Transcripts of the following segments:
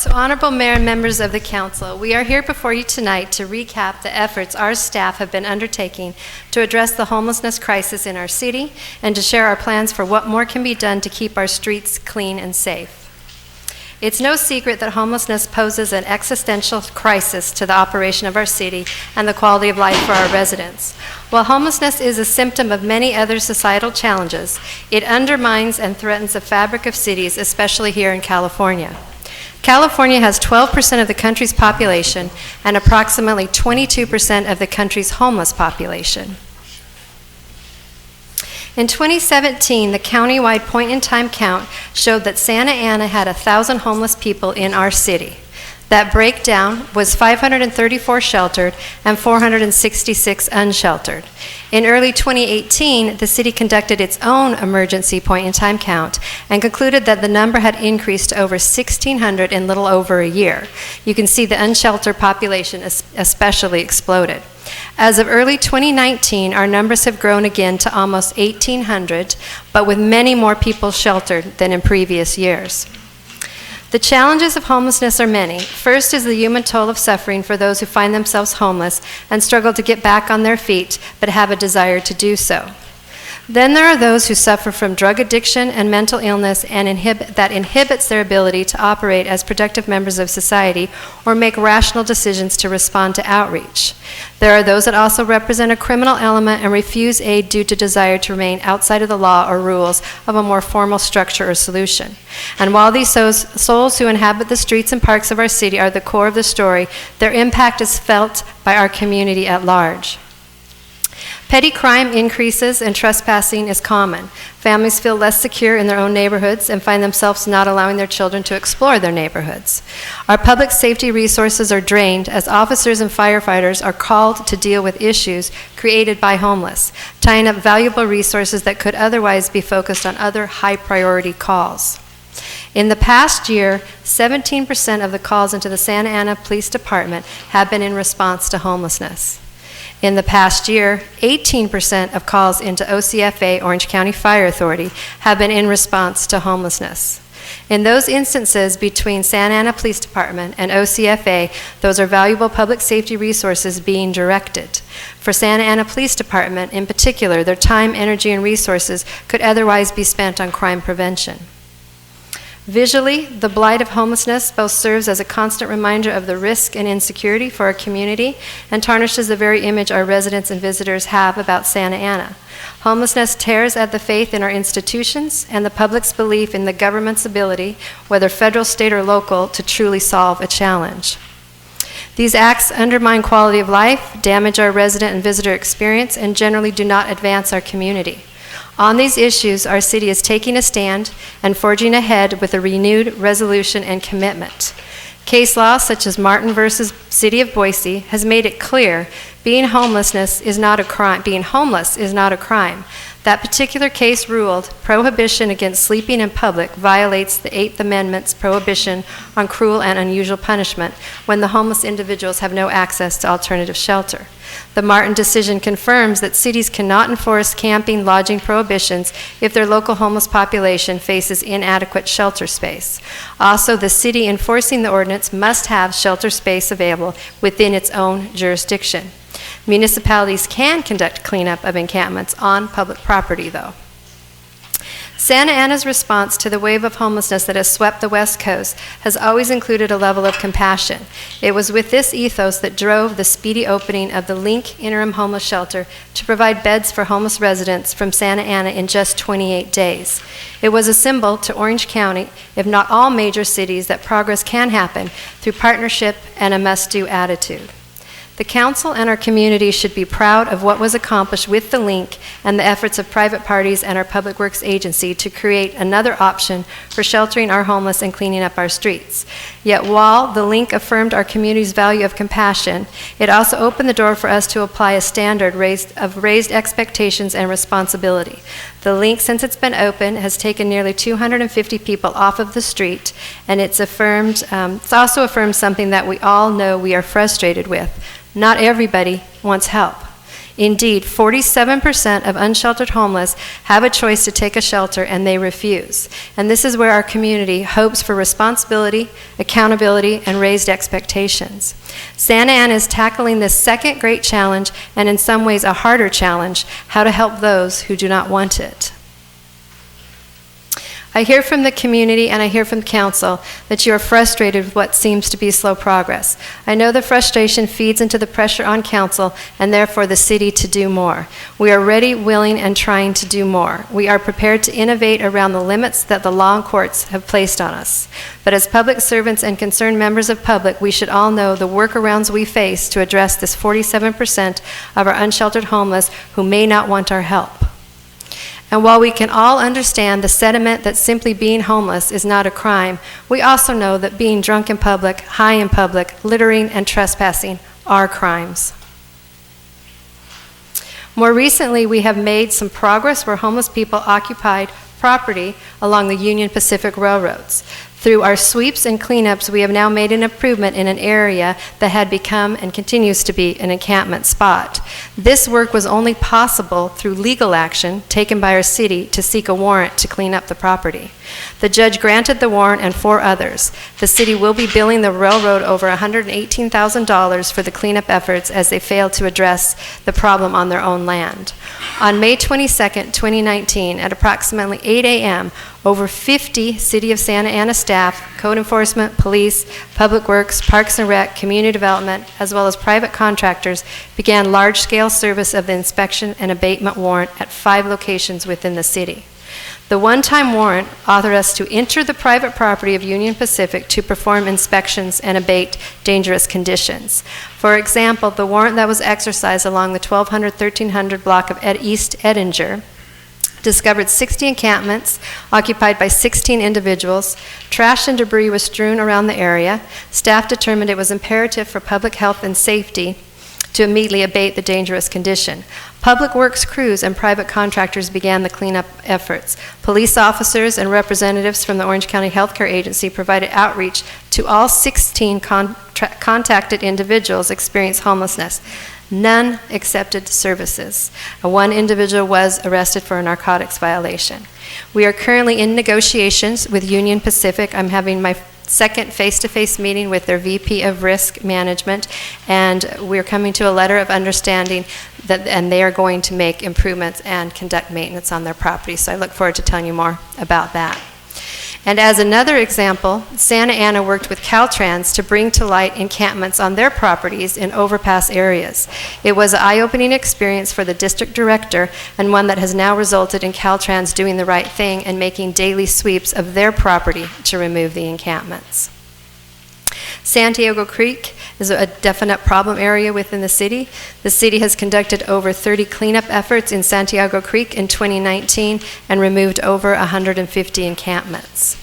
So, Honorable Mayor and members of the Council, we are here before you tonight to recap the efforts our staff have been undertaking to address the homelessness crisis in our city and to share our plans for what more can be done to keep our streets clean and safe. It's no secret that homelessness poses an existential crisis to the operation of our city and the quality of life for our residents. While homelessness is a symptom of many other societal challenges, it undermines and threatens the fabric of cities, especially here in California. California has 12% of the country's population and approximately 22% of the country's homeless population. In 2017, the countywide point-in-time count showed that Santa Ana had 1,000 homeless people in our city. That breakdown was 534 sheltered and 466 unsheltered. In early 2018, the city conducted its own emergency point-in-time count and concluded that the number had increased to over 1,600 in little over a year. You can see the unsheltered population especially exploded. As of early 2019, our numbers have grown again to almost 1,800, but with many more people sheltered than in previous years. The challenges of homelessness are many. First is the human toll of suffering for those who find themselves homeless and struggle to get back on their feet, but have a desire to do so. Then there are those who suffer from drug addiction and mental illness and that inhibits their ability to operate as productive members of society or make rational decisions to respond to outreach. There are those that also represent a criminal element and refuse aid due to desire to remain outside of the law or rules of a more formal structure or solution. And while these souls who inhabit the streets and parks of our city are the core of the story, their impact is felt by our community at large. Petty crime increases and trespassing is common. Families feel less secure in their own neighborhoods and find themselves not allowing their children to explore their neighborhoods. Our public safety resources are drained as officers and firefighters are called to deal with issues created by homeless, tying up valuable resources that could otherwise be focused on other high-priority calls. In the past year, 17% of the calls into the Santa Ana Police Department have been in response to homelessness. In the past year, 18% of calls into OCFA, Orange County Fire Authority, have been in response to homelessness. In those instances between Santa Ana Police Department and OCFA, those are valuable public safety resources being directed. For Santa Ana Police Department in particular, their time, energy, and resources could otherwise be spent on crime prevention. Visually, the blight of homelessness both serves as a constant reminder of the risk and insecurity for our community and tarnishes the very image our residents and visitors have about Santa Ana. Homelessness tears at the faith in our institutions and the public's belief in the government's ability, whether federal, state, or local, to truly solve a challenge. These acts undermine quality of life, damage our resident and visitor experience, and generally do not advance our community. On these issues, our city is taking a stand and forging ahead with a renewed resolution and commitment. Case law such as Martin versus City of Boise has made it clear being homeless is not a crime. That particular case ruled prohibition against sleeping in public violates the 8th Amendment's prohibition on cruel and unusual punishment when the homeless individuals have no access to alternative shelter. The Martin decision confirms that cities cannot enforce camping, lodging prohibitions if their local homeless population faces inadequate shelter space. Also, the city enforcing the ordinance must have shelter space available within its own jurisdiction. Municipalities can conduct cleanup of encampments on public property, though. Santa Ana's response to the wave of homelessness that has swept the West Coast has always included a level of compassion. It was with this ethos that drove the speedy opening of the Link Interim Homeless Shelter to provide beds for homeless residents from Santa Ana in just 28 days. It was a symbol to Orange County, if not all major cities, that progress can happen through partnership and a must-do attitude. The council and our community should be proud of what was accomplished with the Link and the efforts of private parties and our Public Works Agency to create another option for sheltering our homeless and cleaning up our streets. Yet while the Link affirmed our community's value of compassion, it also opened the door for us to apply a standard of raised expectations and responsibility. The Link, since it's been open, has taken nearly 250 people off of the street, and it's also affirmed something that we all know we are frustrated with. Not everybody wants help. Indeed, 47% of unsheltered homeless have a choice to take a shelter and they refuse. And this is where our community hopes for responsibility, accountability, and raised expectations. Santa Ana is tackling this second great challenge, and in some ways a harder challenge, how to help those who do not want it. I hear from the community and I hear from council that you are frustrated with what seems to be slow progress. I know the frustration feeds into the pressure on council and therefore the city to do more. We are ready, willing, and trying to do more. We are prepared to innovate around the limits that the law and courts have placed on us. But as public servants and concerned members of public, we should all know the workarounds we face to address this 47% of our unsheltered homeless who may not want our help. And while we can all understand the sentiment that simply being homeless is not a crime, we also know that being drunk in public, high in public, littering, and trespassing are crimes. More recently, we have made some progress where homeless people occupied property along the Union Pacific railroads. Through our sweeps and cleanups, we have now made an improvement in an area that had become and continues to be an encampment spot. This work was only possible through legal action taken by our city to seek a warrant to clean up the property. The judge granted the warrant and 4 others. The city will be billing the railroad over $118,000 for the cleanup efforts as they failed to address the problem on their own land. On May 22nd, 2019, at approximately 8 a.m., over 50 City of Santa Ana staff, code enforcement, police, public works, parks and rec, community development, as well as private contractors began large-scale service of the inspection and abatement warrant at 5 locations within the city. The one-time warrant authorized us to enter the private property of Union Pacific to perform inspections and abate dangerous conditions. For example, the warrant that was exercised along the 1200-1300 block of East Edinger discovered 60 encampments occupied by 16 individuals. Trash and debris was strewn around the area. Staff determined it was imperative for public health and safety to immediately abate the dangerous condition. Public works crews and private contractors began the cleanup efforts. Police officers and representatives from the Orange County Healthcare Agency provided outreach to all 16 contacted individuals experiencing homelessness. None accepted services. One individual was arrested for a narcotics violation. We are currently in negotiations with Union Pacific. I'm having my second face-to-face meeting with their VP of Risk Management, and we're coming to a letter of understanding and they are going to make improvements and conduct maintenance on their property. So I look forward to telling you more about that. And as another example, Santa Ana worked with Caltrans to bring to light encampments on their properties in overpass areas. It was an eye-opening experience for the district director and one that has now resulted in Caltrans doing the right thing and making daily sweeps of their property to remove the encampments. Santiago Creek is a definite problem area within the city. The city has conducted over 30 cleanup efforts in Santiago Creek in 2019 and removed over 150 encampments.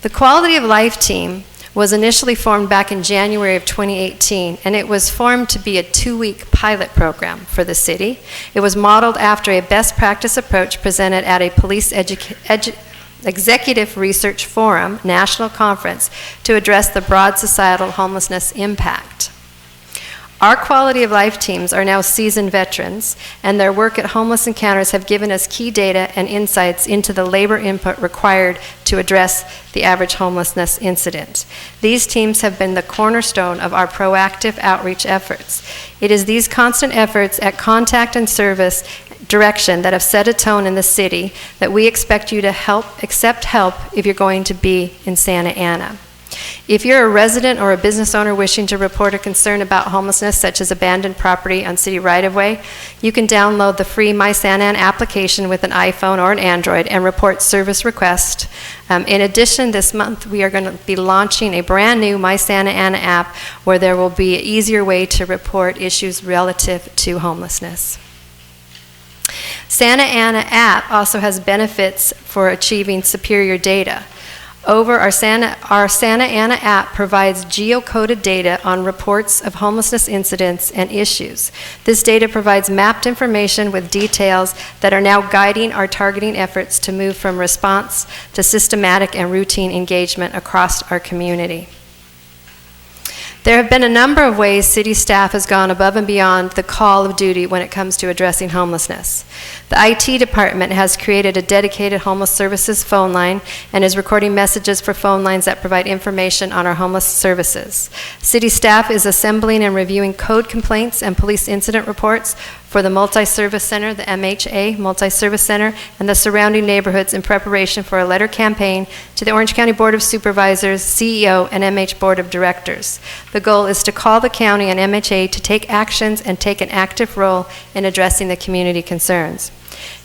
The Quality of Life team was initially formed back in January of 2018, and it was formed to be a 2-week pilot program for the city. It was modeled after a best practice approach presented at a police Executive Research Forum National Conference to address the broad societal homelessness impact. Our Quality of Life teams are now seasoned veterans, and their work at Homeless Encounters have given us key data and insights into the labor input required to address the average homelessness incident. These teams have been the cornerstone of our proactive outreach efforts. It is these constant efforts at contact and service direction that have set a tone in the city that we expect you to accept help if you're going to be in Santa Ana. If you're a resident or a business owner wishing to report a concern about homelessness, such as abandoned property on city right-of-way, you can download the free My Santa Ana application with an iPhone or an Android and report service request. In addition, this month we are going to be launching a brand new My Santa Ana app where there will be an easier way to report issues relative to homelessness. Santa Ana app also has benefits for achieving superior data. Our Santa Ana app provides geocoded data on reports of homelessness incidents and issues. This data provides mapped information with details that are now guiding our targeting efforts to move from response to systematic and routine engagement across our community. There have been a number of ways city staff has gone above and beyond the call of duty when it comes to addressing homelessness. The IT department has created a dedicated homeless services phone line and is recording messages for phone lines that provide information on our homeless services. City staff is assembling and reviewing code complaints and police incident reports for the Multi-Service Center, the MHA Multi-Service Center, and the surrounding neighborhoods in preparation for a letter campaign to the Orange County Board of Supervisors, CEO, and MH Board of Directors. The goal is to call the county and MHA to take actions and take an active role in addressing the community concerns.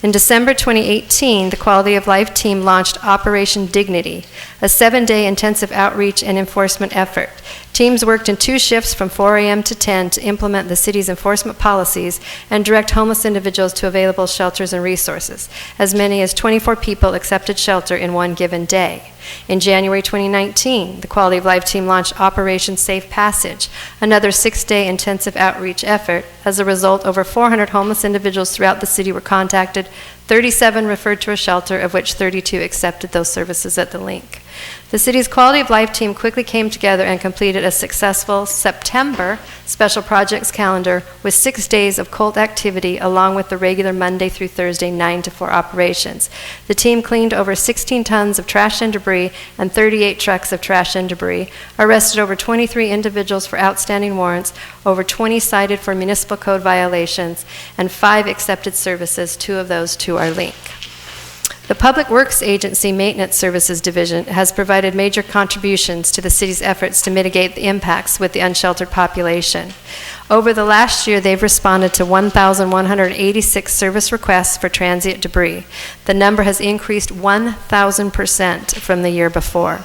In December 2018, the Quality of Life team launched Operation Dignity, a 7-day intensive outreach and enforcement effort. Teams worked in 2 shifts from 4 a.m. to 10 to implement the city's enforcement policies and direct homeless individuals to available shelters and resources. As many as 24 people accepted shelter in one given day. In January 2019, the Quality of Life team launched Operation Safe Passage, another 6-day intensive outreach effort. As a result, over 400 homeless individuals throughout the city were contacted, 37 referred to a shelter, of which 32 accepted those services at the link. The city's Quality of Life team quickly came together and completed a successful September special projects calendar with 6 days of COLT activity along with the regular Monday through Thursday 9 to 4 operations. The team cleaned over 16 tons of trash and debris and 38 trucks of trash and debris, arrested over 23 individuals for outstanding warrants, over 20 cited for municipal code violations, and 5 accepted services, 2 of those to our link. The Public Works Agency Maintenance Services Division has provided major contributions to the city's efforts to mitigate the impacts with the unsheltered population. Over the last year, they've responded to 1,186 service requests for transient debris. The number has increased 1,000% from the year before.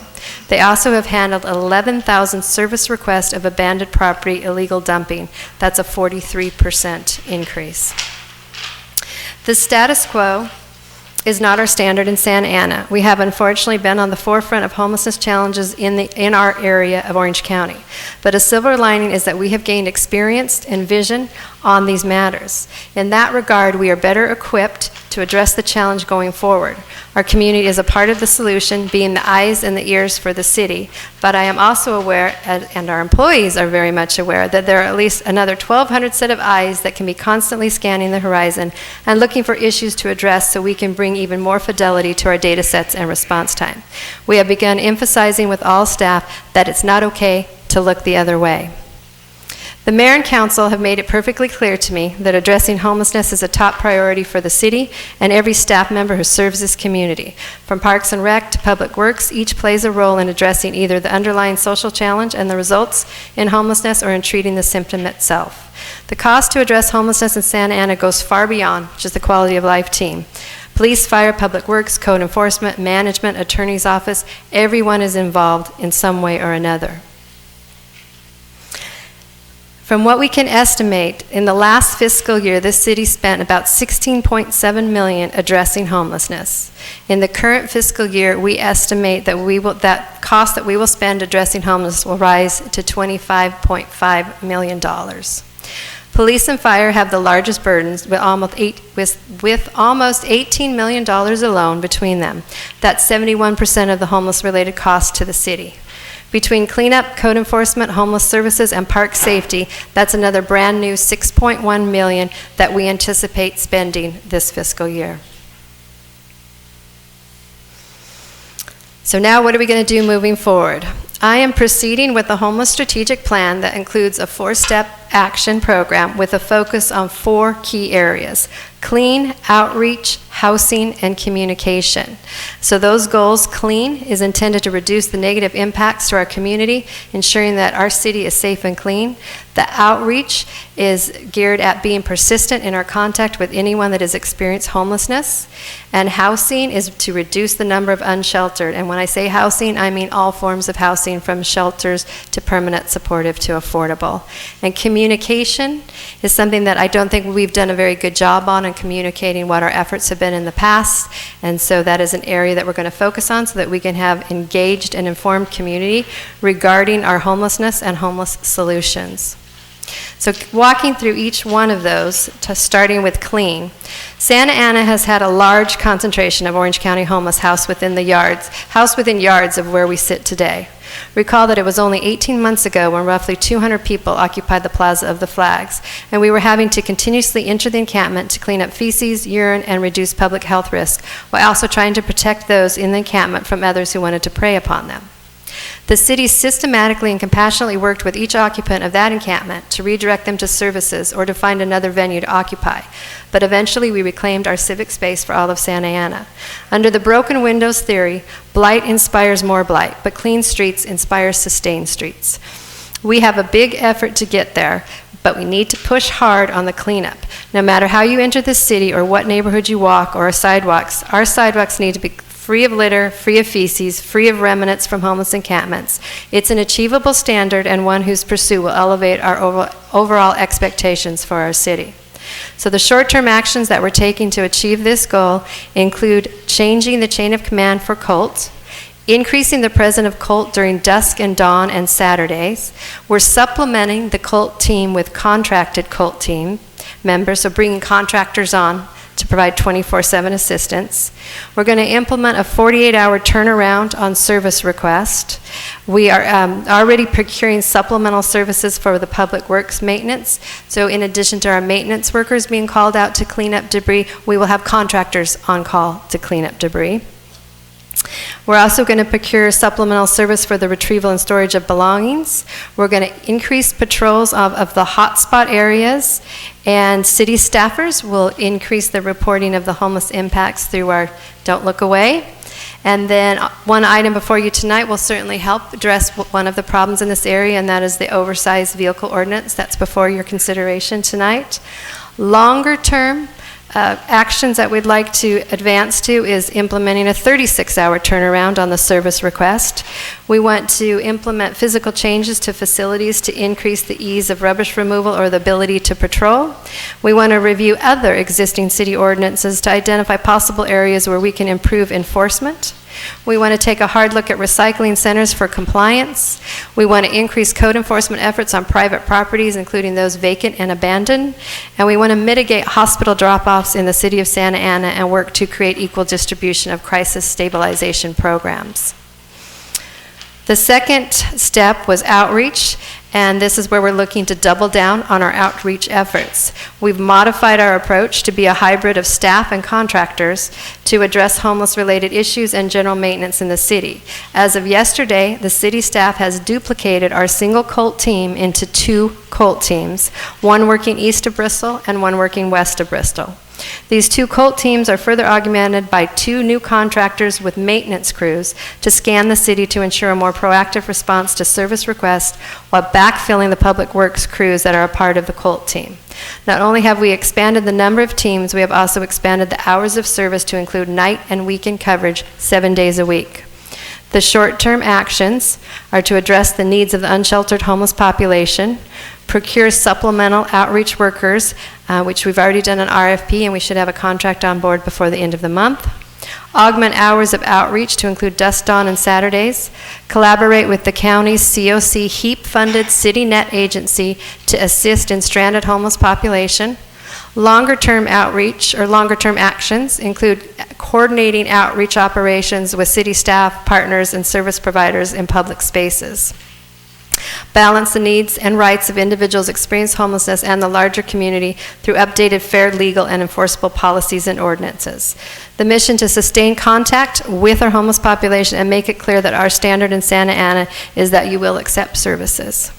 They also have handled 11,000 service requests of abandoned property illegal dumping. That's a 43% increase. The status quo is not our standard in Santa Ana. We have unfortunately been on the forefront of homelessness challenges in our area of Orange County. But a silver lining is that we have gained experience and vision on these matters. In that regard, we are better equipped to address the challenge going forward. Our community is a part of the solution, being the eyes and the ears for the city, but I am also aware, and our employees are very much aware, that there are at least another 1,200 set of eyes that can be constantly scanning the horizon and looking for issues to address so we can bring even more fidelity to our data sets and response time. We have begun emphasizing with all staff that it's not okay to look the other way. The mayor and council have made it perfectly clear to me that addressing homelessness is a top priority for the city and every staff member who serves this community. From Parks and Rec to Public Works, each plays a role in addressing either the underlying social challenge and the results in homelessness or in treating the symptom itself. The cost to address homelessness in Santa Ana goes far beyond just the Quality of Life team. Police, fire, Public Works, code enforcement, management, attorney's office, everyone is involved in some way or another. From what we can estimate, in the last fiscal year, this city spent about $16.7 million addressing homelessness. In the current fiscal year, we estimate that that cost that we will spend addressing homelessness will rise to $25.5 million. Police and fire have the largest burdens with almost $18 million alone between them. That's 71% of the homeless-related costs to the city. Between cleanup, code enforcement, homeless services, and park safety, that's another brand new $6.1 million that we anticipate spending this fiscal year. So now what are we going to do moving forward? I am proceeding with the homeless strategic plan that includes a 4-step action program with a focus on 4 key areas: clean, outreach, housing, and communication. So those goals: clean is intended to reduce the negative impacts to our community, ensuring that our city is safe and clean. The outreach is geared at being persistent in our contact with anyone that has experienced homelessness. And housing is to reduce the number of unsheltered. And when I say housing, I mean all forms of housing, from shelters to permanent supportive to affordable. And communication is something that I don't think we've done a very good job on in communicating what our efforts have been in the past. And so that is an area that we're going to focus on so that we can have engaged and informed community regarding our homelessness and homeless solutions. So walking through each one of those, starting with clean. Santa Ana has had a large concentration of Orange County homeless housed within yards of where we sit today. Recall that it was only 18 months ago when roughly 200 people occupied the Plaza of the Flags, and we were having to continuously enter the encampment to clean up feces, urine, and reduce public health risk, while also trying to protect those in the encampment from others who wanted to prey upon them. The city systematically and compassionately worked with each occupant of that encampment to redirect them to services or to find another venue to occupy. But eventually we reclaimed our civic space for all of Santa Ana. Under the broken windows theory, blight inspires more blight, but clean streets inspire sustained streets. We have a big effort to get there, but we need to push hard on the cleanup. No matter how you enter the city or what neighborhood you walk or our sidewalks need to be free of litter, free of feces, free of remnants from homeless encampments. It's an achievable standard and one whose pursuit will elevate our overall expectations for our city. So the short-term actions that we're taking to achieve this goal include changing the chain of command for COLT, increasing the presence of COLT during dusk and dawn and Saturdays. We're supplementing the COLT team with contracted COLT team members, so bringing contractors on to provide 24/7 assistance. We're going to implement a 48-hour turnaround on service request. We are already procuring supplemental services for the public works maintenance. So in addition to our maintenance workers being called out to clean up debris, we will have contractors on call to clean up debris. We're also going to procure supplemental service for the retrieval and storage of belongings. We're going to increase patrols of the hotspot areas, and city staffers will increase the reporting of the homeless impacts through our Don't Look Away. And then one item before you tonight will certainly help address one of the problems in this area, and that is the oversized vehicle ordinance. That's before your consideration tonight. Longer term, actions that we'd like to advance to is implementing a 36-hour turnaround on the service request. We want to implement physical changes to facilities to increase the ease of rubbish removal or the ability to patrol. We want to review other existing city ordinances to identify possible areas where we can improve enforcement. We want to take a hard look at recycling centers for compliance. We want to increase code enforcement efforts on private properties, including those vacant and abandoned. And we want to mitigate hospital drop-offs in the city of Santa Ana and work to create equal distribution of crisis stabilization programs. The second step was outreach, and this is where we're looking to double down on our outreach efforts. We've modified our approach to be a hybrid of staff and contractors to address homeless-related issues and general maintenance in the city. As of yesterday, the city staff has duplicated our single COLT team into 2 COLT teams, one working east of Bristol and one working west of Bristol. These 2 COLT teams are further augmented by 2 new contractors with maintenance crews to scan the city to ensure a more proactive response to service requests while backfilling the public works crews that are a part of the COLT team. Not only have we expanded the number of teams, we have also expanded the hours of service to include night and weekend coverage 7 days a week. The short-term actions are to address the needs of the unsheltered homeless population, procure supplemental outreach workers, which we've already done an RFP, and we should have a contract on board before the end of the month. Augment hours of outreach to include dusk, dawn, and Saturdays. Collaborate with the county's COC HEAP-funded CityNet agency to assist in stranded homeless population. Longer-term outreach or longer-term actions include coordinating outreach operations with city staff, partners, and service providers in public spaces. Balance the needs and rights of individuals experiencing homelessness and the larger community through updated, fair, legal, and enforceable policies and ordinances. The mission to sustain contact with our homeless population and make it clear that our standard in Santa Ana is that you will accept services.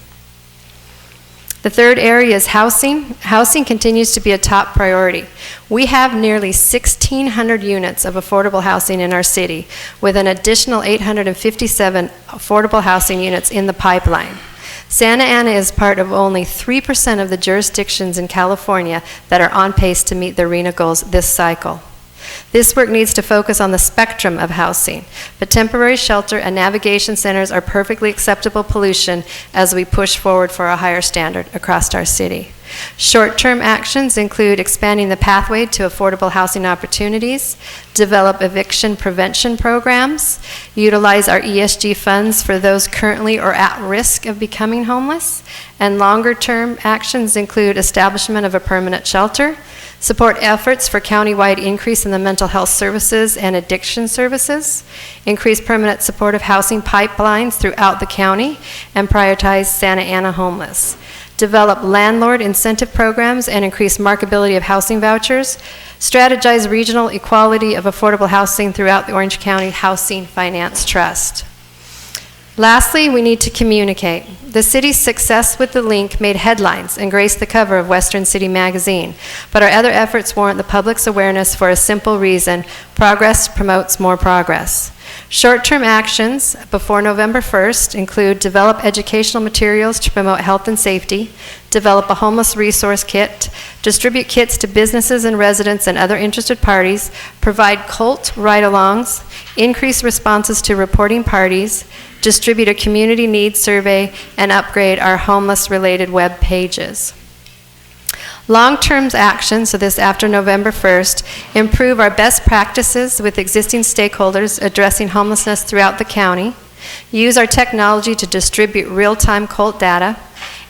The third area is housing. Housing continues to be a top priority. We have nearly 1,600 units of affordable housing in our city, with an additional 857 affordable housing units in the pipeline. Santa Ana is part of only 3% of the jurisdictions in California that are on pace to meet their RHNA goals this cycle. This work needs to focus on the spectrum of housing, but temporary shelter and navigation centers are perfectly acceptable pollution as we push forward for a higher standard across our city. Short-term actions include expanding the pathway to affordable housing opportunities, develop eviction prevention programs, utilize our ESG funds for those currently or at risk of becoming homeless, and longer-term actions include establishment of a permanent shelter, support efforts for countywide increase in the mental health services and addiction services, increase permanent supportive housing pipelines throughout the county, and prioritize Santa Ana homeless. Develop landlord incentive programs and increase marketability of housing vouchers, strategize regional equality of affordable housing throughout the Orange County Housing Finance Trust. Lastly, we need to communicate. The city's success with the link made headlines and graced the cover of Western City magazine, but our other efforts warrant the public's awareness for a simple reason: progress promotes more progress. Short-term actions before November 1st include develop educational materials to promote health and safety, develop a homeless resource kit, distribute kits to businesses and residents and other interested parties, provide COLT ride-alongs, increase responses to reporting parties, distribute a community needs survey, and upgrade our homeless-related web pages. Long-term actions, so this after November 1st, improve our best practices with existing stakeholders addressing homelessness throughout the county, use our technology to distribute real-time COLT data,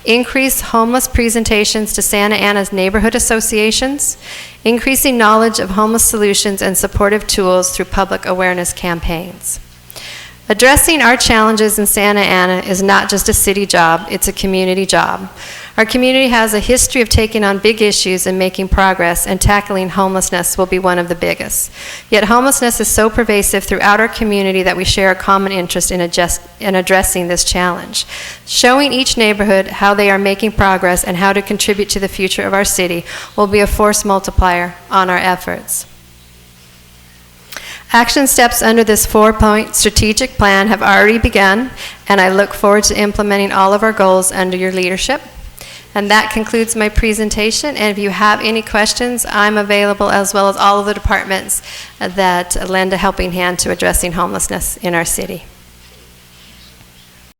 increase homeless presentations to Santa Ana's neighborhood associations, increasing knowledge of homeless solutions and supportive tools through public awareness campaigns. Addressing our challenges in Santa Ana is not just a city job, it's a community job. Our community has a history of taking on big issues and making progress, and tackling homelessness will be one of the biggest. Yet homelessness is so pervasive throughout our community that we share a common interest in addressing this challenge. Showing each neighborhood how they are making progress and how to contribute to the future of our city will be a force multiplier on our efforts. Action steps under this 4-point strategic plan have already begun, and I look forward to implementing all of our goals under your leadership. And that concludes my presentation, and if you have any questions, I'm available, as well as all of the departments that lend a helping hand to addressing homelessness in our city.